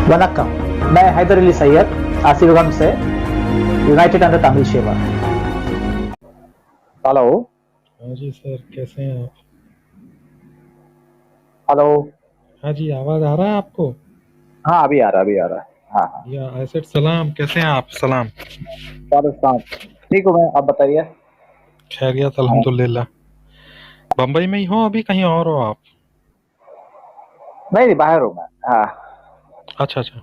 वनक्कम, मैं हैदर अली सैयद आसिफगंज से United under Tamil सेवा। हेलो। हाँ जी सर, कैसे हैं आप? हेलो। हाँ जी, आवाज़ आ रहा है आपको? हाँ, अभी आ रहा है, अभी आ रहा है। हाँ हाँ। या आई सेड सलाम, कैसे हैं आप? सलाम। पाकिस्तान। ठीक हूँ मैं, आप बताइए। खैरियत हाँ। अल्हम्दुलिल्लाह। बम्बई में ही हो अभी, कहीं और हो आप? नहीं नहीं, बाहर हूँ मैं। हाँ अच्छा अच्छा।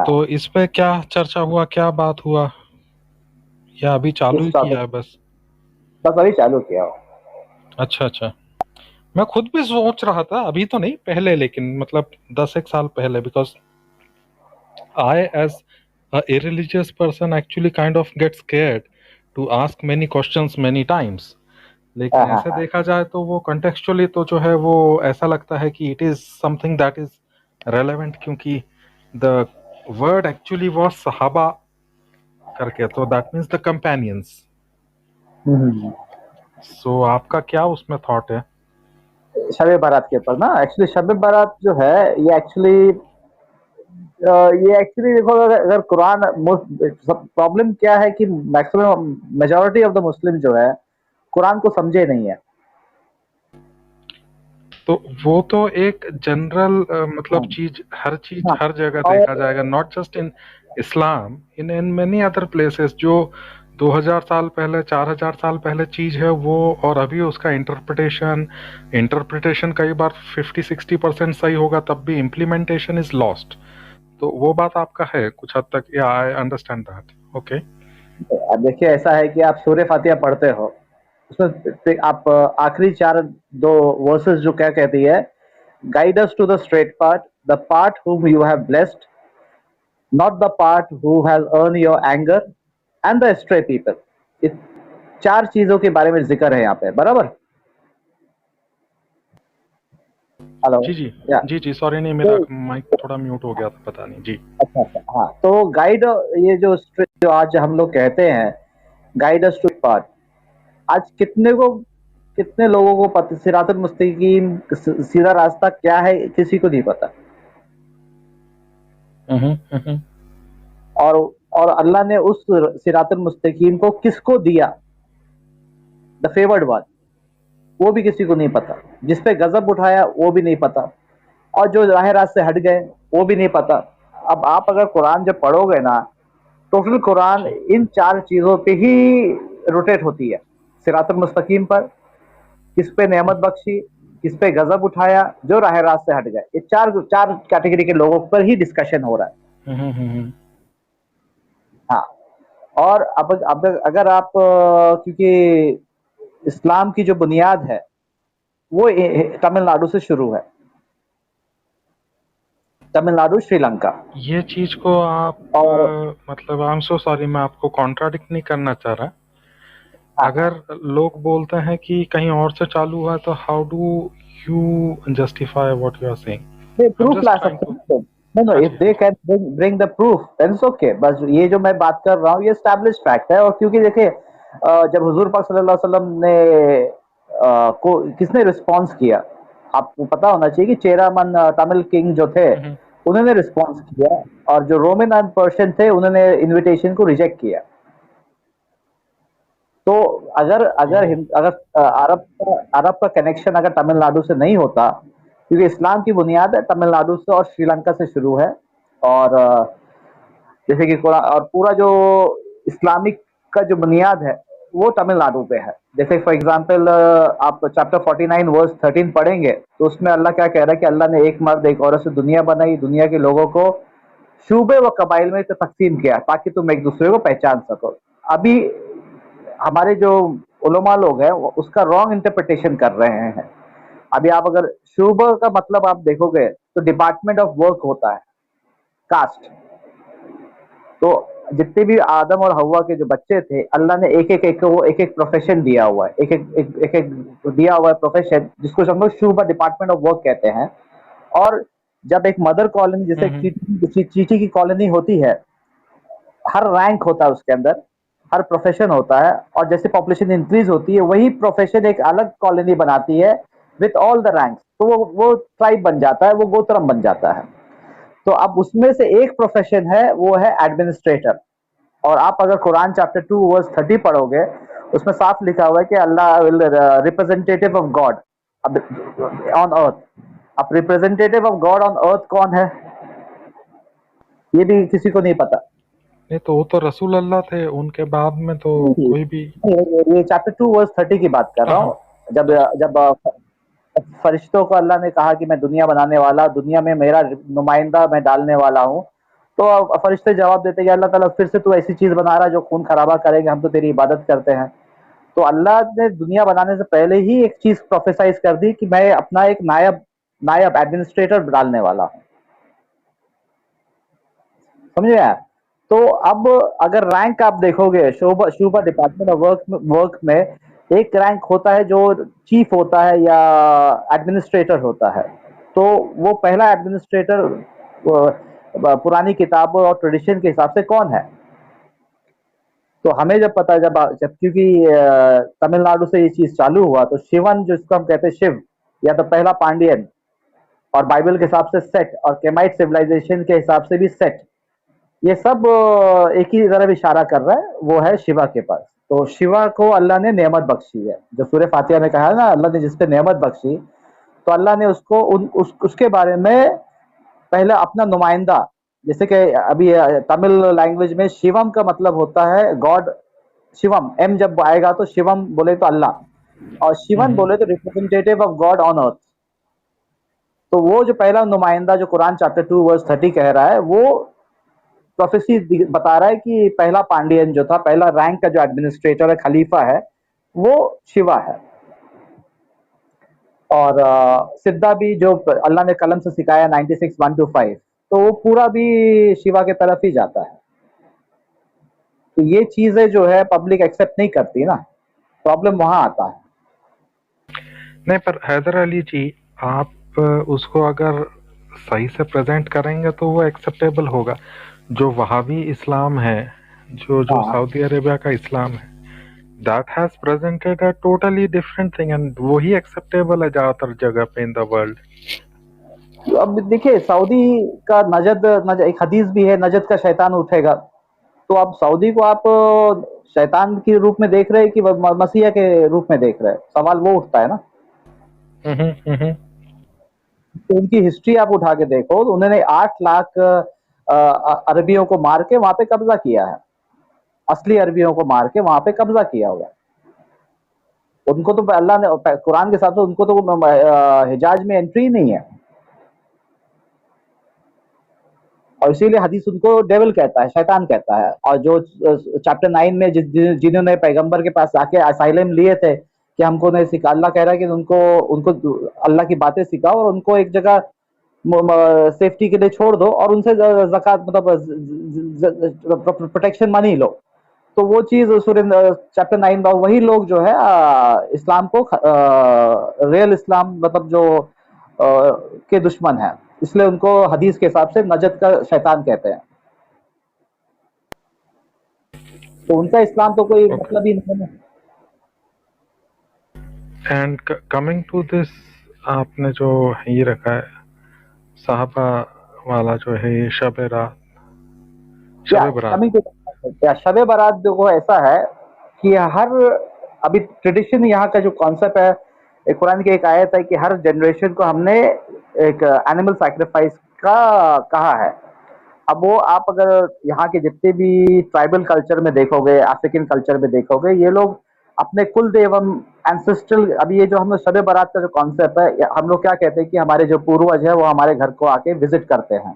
तो हाँ। इस पे क्या चर्चा हुआ, क्या बात हुआ, या अभी चालू किस ही किया टॉपिक? है बस? बस अभी चालू किया हो। अच्छा अच्छा। मैं खुद भी सोच रहा था, अभी तो नहीं, पहले, लेकिन मतलब 10 एक साल पहले, because I, as a irreligious person, actually kind of get scared to ask many questions many times. लेकिन हाँ हाँ ऐसे हाँ। देखा जाए तो वो contextually तो जो है वो ऐसा लगता है कि it is something that is relevant, क्योंकि the word actually was sahaba करके, तो that means the companions. Hmm. So आपका क्या उसमें थॉट है? शब बारात के ऊपर ना, एक्चुअली शब बारात जो है ये एक्चुअली देखो, अगर अगर कुरान, प्रॉब्लम क्या है कि maximum majority of the Muslim जो है कुरान को समझे नहीं है। तो वो तो एक जनरल मतलब हाँ चीज हाँ। हर जगह और देखा जाएगा, not just in Islam, in in many other places. जो 2000 साल पहले, 4000 साल पहले चीज है वो, और अभी उसका इंटरप्रिटेशन इंटरप्रिटेशन कई बार 50-60% सही होगा, तब भी इम्प्लीमेंटेशन इज लॉस्ट। तो वो बात आपका है कुछ हद तक, या आई अंडरस्टैंड दैट। ओके। अब देखिए, ऐसा है कि आप सूर्य फातिहा पढ़ते हो, उसमें आप आखिरी चार दो वर्सेस जो क्या कहती है, guide us to the straight path, the path whom you have blessed, not the path who has earned your anger and the stray people। इस चार चीजों के बारे में जिक्र है यहाँ पे, बराबर। हेलो। जी जी। या जी जी, सॉरी, नहीं, तो मेरा माइक थोड़ा म्यूट हो गया था, पता नहीं जी। अच्छा अच्छा, हाँ, तो गाइड, ये जो आज हम लोग कहते हैं गाइड अस टू पाथ, आज कितने लोगों को पता, सिरातुल मुस्तकीम सीधा रास्ता क्या है किसी को नहीं पता। हम्म। और और अल्लाह ने उस सिरातुल मुस्तकीम को किसको दिया, द फेवर्ड वन, वो भी किसी को नहीं पता। जिस पे गजब उठाया वो भी नहीं पता, और जो राह रास्त से हट गए वो भी नहीं पता। अब आप अगर कुरान जब पढ़ोगे ना, टोटल कुरान जी इन चार चीजों पे ही रोटेट होती है। सिरातुल मुस्तकीम पर, किस पे नेमत बख्शी, किस पे गजब उठाया, जो राह रास्त से हट गए, ये चार चार कैटेगरी के लोगों पर ही डिस्कशन हो रहा है। हाँ। और अब अगर आप क्योंकि इस्लाम की जो बुनियाद है वो तमिलनाडु से शुरू है, तमिलनाडु श्रीलंका। ये चीज को आप और मतलब आई एम सो सॉरी, मैं आपको कॉन्ट्राडिक्ट नहीं करना चाह रहा। हाँ हाँ। अगर लोग बोलते हैं कि कहीं और से चालू हुआ, तो how do you justify what you are saying? नहीं, आई एम प्रूफ ला जस्ट ट्राइंग सकते टू। हैं तो। नो नो, हाँ इफ जी हाँ दे जी। Can bring the proof then it's okay. बस ये जो मैं बात कर रहा हूँ ये एस्टैब्लिश फैक्ट है। और क्योंकि देखिए, जब हुजूर पाक सल्लल्लाहु अलैहि वसल्लम ने को किसने रिस्पॉन्स किया, आपको पता होना चाहिए कि चेरामन तमिल किंग जो थे हम्म, उन्होंने रिस्पॉन्स किया, और जो रोमन एंड पर्शियन थे उन्होंने इनविटेशन को रिजेक्ट किया। तो अगर अगर ओह। अगर अरब का कनेक्शन अगर तमिलनाडु से नहीं होता, क्योंकि इस्लाम की बुनियाद है तमिलनाडु से और श्रीलंका से शुरू है। और जैसे कि और पूरा जो इस्लामिक का जो बुनियाद है वो तमिलनाडु पे है। जैसे फॉर एग्जांपल आप चैप्टर 49 वर्स 13 पढ़ेंगे तो उसमें अल्लाह क्या कह रहा है कि अल्लाह ने एक मर्द एक औरत से दुनिया बनाई, दुनिया के लोगों को शूबे व कबाइल में तो तकसीम किया ताकि तुम एक दूसरे को पहचान सको। अभी हमारे जो उलमा लोग हैं वो उसका रॉन्ग इंटरप्रिटेशन कर रहे हैं। अभी आप अगर शूबा का मतलब आप देखोगे तो डिपार्टमेंट ऑफ वर्क होता है, कास्ट। तो जितने भी आदम और हवा के जो बच्चे थे, अल्लाह ने एक एक प्रोफेशन दिया हुआ है, एक एक दिया हुआ है प्रोफेशन, जिसको हम लोग शूबा डिपार्टमेंट ऑफ वर्क कहते हैं। और जब एक मदर कॉलोनी, जैसे हम्म चीटी की कॉलोनी होती है, हर रैंक होता है उसके अंदर, हर प्रोफेशन होता है, और जैसे पॉपुलेशन इंक्रीज होती है वही प्रोफेशन एक अलग कॉलोनी बनाती है विथ ऑल द रैंक्स, तो वो ट्राइब बन जाता है, वो गोत्रम बन जाता है। तो अब उसमें से एक प्रोफेशन है, वो है एडमिनिस्ट्रेटर। और आप अगर कुरान चैप्टर 2 वर्स 30 पढ़ोगे, उसमें साफ लिखा हुआ है कि Allah will representative of God on earth. अब representative of God on earth कौन है, ये भी किसी को नहीं पता। नहीं तो वो तो रसूल अल्लाह थे, उनके बाद में तो कोई भी। ये चैप्टर 2 वर्स 30 की बात कर रहा हाँ, हूँ। जब अच्छा। जब फरिश्तों को अल्लाह ने कहा कि मैं दुनिया बनाने वाला, दुनिया में मेरा नुमाइंदा मैं डालने वाला हूँ, तो फरिश्ते जवाब देते हैं कि अल्लाह ताला फिर से तू ऐसी चीज बना रहा है जो खून खराबा करेंगे, हम तो तेरी इबादत करते हैं। तो अल्लाह ने दुनिया बनाने से पहले ही एक चीज प्रोफेसाइज कर दी कि मैं अपना एक नायब नायब एडमिनिस्ट्रेटर डालने वाला हूँ। समझे आप? तो अब अगर रैंक आप देखोगे शोभा शोभा डिपार्टमेंट ऑफ वर्क में एक रैंक होता है जो चीफ होता है या एडमिनिस्ट्रेटर होता है। तो वो पहला एडमिनिस्ट्रेटर पुरानी किताबों और ट्रेडिशन के हिसाब से कौन है? तो हमें जब पता जब जब क्योंकि तमिलनाडु से ये चीज चालू हुआ, तो शिवन जिसको हम कहते हैं शिव, या तो पहला पांडियन, और बाइबल के हिसाब से सेट, और केमाइट सिविलाइजेशन के हिसाब से भी सेट, ये सब एक ही तरफ इशारा कर रहा है, वो है शिवा के पास। तो शिवा को अल्लाह ने नेमत बख्शी है, जो सूर्य फातिहा में कहा है ना, अल्लाह ने जिस पे नेमत बख्शी, तो अल्लाह ने उसको उसके बारे में पहले अपना नुमाइंदा, जैसे कि अभी तमिल लैंग्वेज में शिवम का मतलब होता है गॉड। शिवम एम जब आएगा तो शिवम बोले तो अल्लाह, और शिवन बोले तो रिप्रेजेंटेटिव ऑफ गॉड ऑन अर्थ। तो वो जो पहला नुमाइंदा जो कुरान चैप्टर 2 वर्स 30 कह रहा है, वो प्रोफेसी बता रहा है कि पहला पांडियन जो था, पहला रैंक का जो एडमिनिस्ट्रेटर है, खलीफा है, वो शिवा है। और सिद्धा भी जो अल्लाह ने कलम से सिखाया 96:1-5, तो वो पूरा भी शिवा के तरफ ही जाता है। तो ये चीजें जो है पब्लिक एक्सेप्ट नहीं करती ना, प्रॉब्लम वहां आता है। नहीं, पर हैदर अली जी, आप उसको अगर सही से प्रेजेंट करेंगे तो वो एक्सेप्टेबल होगा। जो वहाबी इस्लाम है, जो जो हाँ, सऊदी अरेबिया का इस्लाम है, that has presented a totally different thing, and वही एक्सेप्टेबल है ज्यादातर जगह पे इन द वर्ल्ड। अब देखिए सऊदी का नजद एक हदीस भी है, नजद का शैतान उठेगा। तो आप सऊदी को आप शैतान के रूप में देख रहे हैं कि मसीहा के रूप में देख रहे हैं? सवाल वो उठता है ना। तो उनकी हिस्ट्री आप उठा के देखो, तो उन्होंने 8 लाख अरबियों को मार के वहां पे कब्जा किया है। असली अरबियों को मार के वहां पे कब्जा किया हुआ है। उनको तो अल्लाह ने कुरान के हिसाब से उनको तो हिजाज में एंट्री नहीं है, और इसीलिए हदीस उनको डेविल कहता है, शैतान कहता है। और जो चैप्टर 9 में जिन्होंने पैगंबर के पास आके असाइलम लिए थे कि हमको नहीं सिखा, अल्लाह कह रहा है कि उनको उनको अल्लाह की बातें सिखाओ और उनको एक जगह सेफ्टी के लिए छोड़ दो, और उनसे ज़कात मतलब प्रोटेक्शन मनी लो। तो वो चीज चैप्टर 9 में वही लोग जो है इस्लाम को रियल इस्लाम मतलब जो के दुश्मन है, इसलिए उनको हदीस के हिसाब से नजद का शैतान कहते हैं। तो उनका इस्लाम तो कोई ओके, मतलब ही नहीं है। एंड कमिंग टू दिस, आपने जो ये रखा है साहबा वाला, जो है ये शब रात, या शब बरात। कमिंग टू शब बारात देखो ऐसा है कि हर अभी ट्रेडिशन यहाँ का जो कॉन्सेप्ट है, एक कुरान की एक आयत है कि हर जनरेशन को हमने एक एनिमल सैक्रिफाइस का कहा है। अब वो आप अगर यहाँ के जितने भी ट्राइबल कल्चर में देखोगे, अफ्रीकन कल्चर में देखोगे, ये लोग अपने कुल देवम एंसेस्ट्रल, अभी ये जो हम लोग शब बारात का जो कॉन्सेप्ट है, हम लोग क्या कहते हैं कि हमारे जो पूर्वज है वो हमारे घर को आके विजिट करते हैं।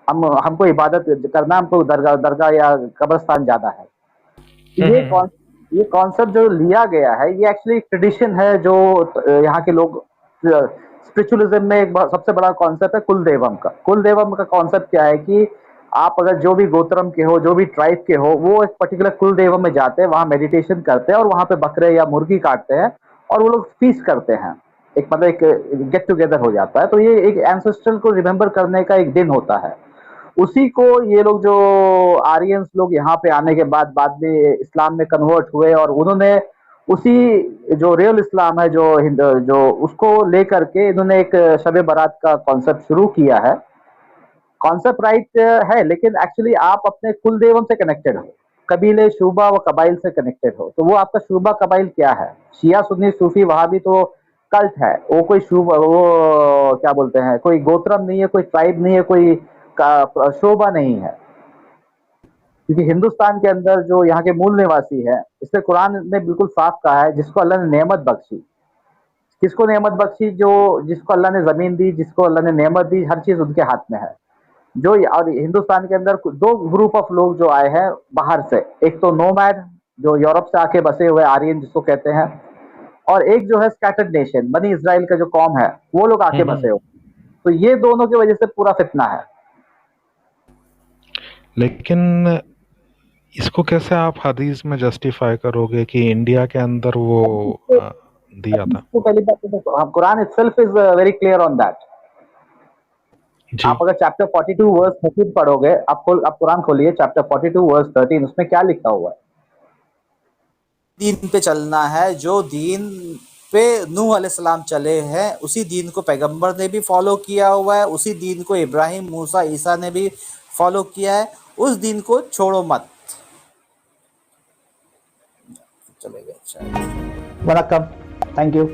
हमको इबादत करना, हमको दरगाह दरगाह या कब्रस्तान जाना है। ये कॉन्सेप्ट जो लिया गया है, ये एक्चुअली ट्रेडिशन है जो यहाँ के लोग स्पिरिचुअलिज्म में एक सबसे बड़ा कॉन्सेप्ट है कुल देवम का। कुल देवम का कॉन्सेप्ट क्या है कि आप अगर जो भी गोत्रम के हो, जो भी ट्राइब के हो, वो एक पर्टिकुलर कुल देवम में जाते हैं, वहां मेडिटेशन करते हैं और वहां पे बकरे या मुर्गी काटते हैं और वो लोग फीस्ट करते हैं। एक मतलब एक गेट टुगेदर हो जाता है। तो ये एक एंसेस्ट्रल को रिमेम्बर करने का एक दिन होता है। उसी को ये लोग जो आर्यंस लोग यहाँ पे आने के बाद में इस्लाम में कन्वर्ट हुए, और उन्होंने उसी जो रियल इस्लाम है जो उसको लेकर के इन्होंने एक शब बारात का कॉन्सेप्ट शुरू किया है। कॉन्सेप्ट राइट है, लेकिन एक्चुअली आप अपने कुल देवों से कनेक्टेड हो, कबीले शूबा व कबाइल से कनेक्टेड हो। तो वो आपका शूबा कबाइल क्या है? शिया सुन्नी सूफी वहाबी तो कल्ट है, वो कोई शूबा, वो क्या बोलते हैं, कोई गोत्रम नहीं है, कोई ट्राइब नहीं है, कोई शोभा नहीं है। क्योंकि हिंदुस्तान के अंदर जो यहाँ के मूल निवासी है, इससे कुरान ने बिल्कुल साफ कहा है, जिसको अल्लाह ने नेमत बख्शी। किसको नेमत बख्शी? जो जिसको अल्लाह ने जमीन दी, जिसको अल्लाह ने नेमत दी, हर चीज उनके हाथ में है। जो और हिंदुस्तान के अंदर दो ग्रुप ऑफ लोग जो आए हैं बाहर से, एक तो नोमैड जो यूरोप से आके बसे हुए आर्यन जिसको कहते हैं, और एक जो है स्कैटर्ड नेशन, बनी इज़राइल का जो कौम है, वो लोग आके बसे हुए। तो ये दोनों की वजह से पूरा फितना है। लेकिन इसको कैसे आप हदीस में जस्टिफाई करोगे कि इंडिया के अंदर वो दिया था? तो पहली बात तो Quran itself is very clear on that. आप अगर चैप्टर 42 वर्स 13 पढ़ोगे, आप कुरान खोलिए चैप्टर 42 वर्स 13, उसमें क्या लिखा हुआ है? दीन पे चलना है, जो दीन पे नूह अलैहिस्सलाम चले हैं, उसी दीन को पैगंबर ने भी फॉलो किया हुआ है, उसी दीन को इब्राहिम, मूसा, ईसा ने भी फॉलो किया है। उस दीन को छोड़ो मत। चलेगा। Vanakkam, thank you.